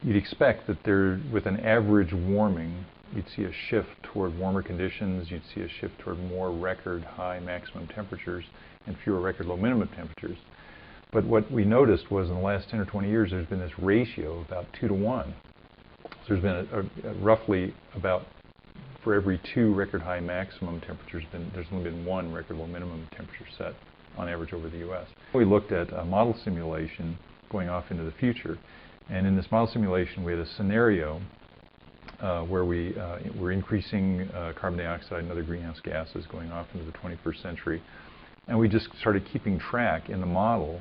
you'd expect that with an average warming, you'd see a shift toward warmer conditions, you'd see a shift toward more record high maximum temperatures and fewer record low minimum temperatures. But what we noticed was in the last 10 or 20 years, there's been this ratio of about 2 to 1. So there's been roughly about, for every 2 record high maximum temperatures, there's only been 1 record low minimum temperature set on average over the U.S. We looked at a model simulation going off into the future. And in this model simulation, we had a scenario where we're increasing carbon dioxide and other greenhouse gases going off into the 21st century. And we just started keeping track in the model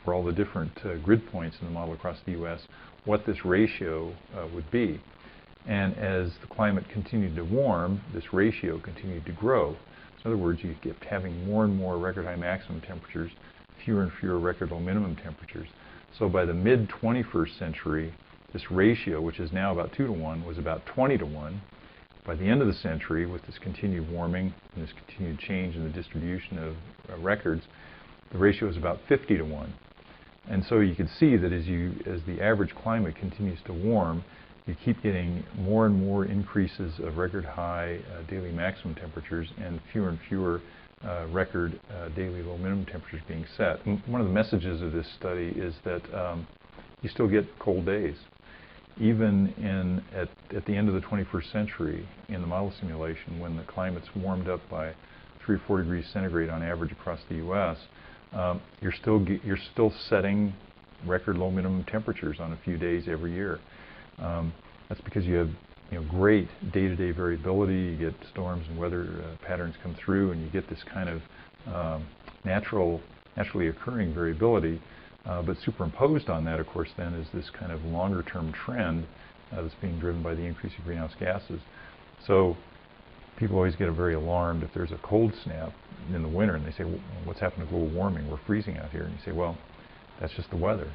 for all the different grid points in the model across the U.S. what this ratio would be. And as the climate continued to warm, this ratio continued to grow. So in other words, you kept having more and more record high maximum temperatures, fewer and fewer record low minimum temperatures. So by the mid-21st century, this ratio, which is now about 2 to 1, was about 20 to 1. By the end of the century, with this continued warming and this continued change in the distribution of records, the ratio is about 50 to 1. And so you can see that as the average climate continues to warm, you keep getting more and more increases of record high daily maximum temperatures and fewer record daily low minimum temperatures being set. And one of the messages of this study is that you still get cold days. Even at the end of the 21st century, in the model simulation, when the climate's warmed up by 3 or 4 degrees centigrade on average across the U.S., you're still setting record low minimum temperatures on a few days every year. That's because you have great day-to-day variability. You get storms and weather patterns come through, and you get this kind of naturally occurring variability. But superimposed on that, of course, then is this kind of longer-term trend that's being driven by the increase of greenhouse gases. So people always get very alarmed if there's a cold snap in the winter, and they say, well, what's happened to global warming? We're freezing out here. And you say, well, that's just the weather.